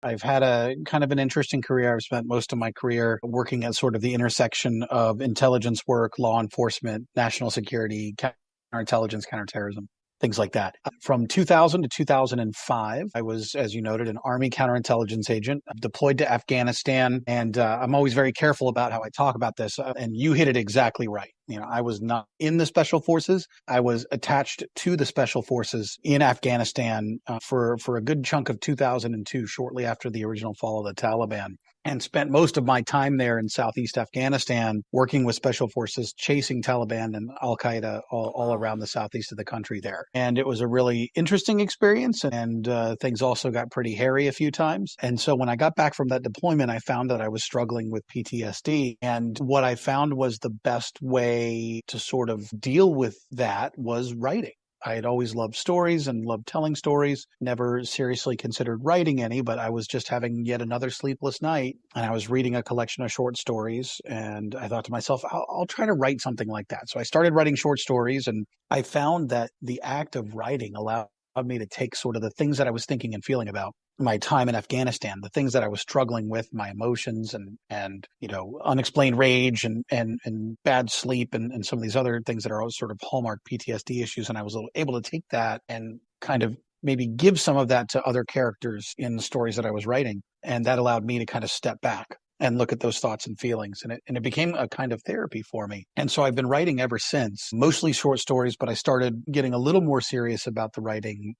I've had a kind of an interesting career. I've spent most of my career working at sort of the intersection of intelligence work, law enforcement, national security, counterintelligence, counterterrorism, things like that. From 2000 to 2005, I was, as you noted, an Army counterintelligence agent deployed to Afghanistan. And I'm always very careful about how I talk about this. And you hit it exactly right. I was not in the special forces. I was attached to the special forces in Afghanistan for a good chunk of 2002, shortly after the original fall of the Taliban, and spent most of my time there in Southeast Afghanistan working with special forces, chasing Taliban and Al-Qaeda all around the southeast of the country there. And it was a really interesting experience, and things also got pretty hairy a few times. And so when I got back from that deployment, I found that I was struggling with PTSD. And what I found was the best way to sort of deal with that was writing. I had always loved stories and loved telling stories, never seriously considered writing any, but I was just having yet another sleepless night, and I was reading a collection of short stories, and I thought to myself, I'll try to write something like that. So I started writing short stories, and I found that the act of writing allowed me to take sort of the things that I was thinking and feeling about my time in Afghanistan, the things that I was struggling with, my emotions and unexplained rage and bad sleep and some of these other things that are all sort of hallmark PTSD issues. And I was able to take that and kind of maybe give some of that to other characters in the stories that I was writing. And that allowed me to kind of step back and look at those thoughts and feelings. And it became a kind of therapy for me. And so I've been writing ever since, mostly short stories, but I started getting a little more serious about the writing,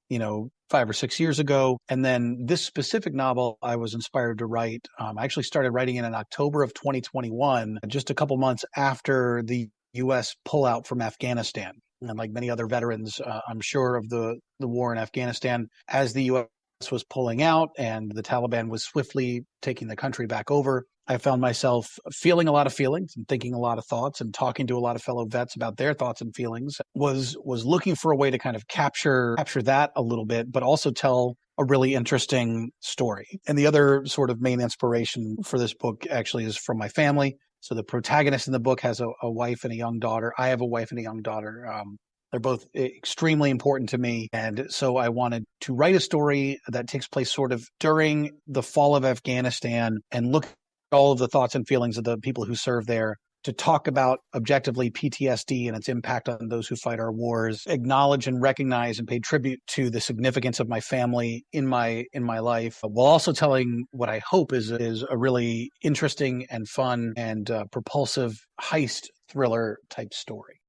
5 or 6 years ago. And then this specific novel I was inspired to write, I actually started writing it in October of 2021, just a couple months after the U.S. pullout from Afghanistan. And like many other veterans, I'm sure, of the war in Afghanistan, as the U.S. was pulling out and the Taliban was swiftly taking the country back over, I found myself feeling a lot of feelings and thinking a lot of thoughts and talking to a lot of fellow vets about their thoughts and feelings. Was looking for a way to kind of capture that a little bit, but also tell a really interesting story. And the other sort of main inspiration for this book actually is from my family. So the protagonist in the book has a wife and a young daughter. I have a wife and a young daughter. They're both extremely important to me. And so I wanted to write a story that takes place sort of during the fall of Afghanistan and look at all of the thoughts and feelings of the people who serve there, to talk about objectively PTSD and its impact on those who fight our wars, acknowledge and recognize and pay tribute to the significance of my family in my life, while also telling what I hope is a really interesting and fun and propulsive heist thriller type story.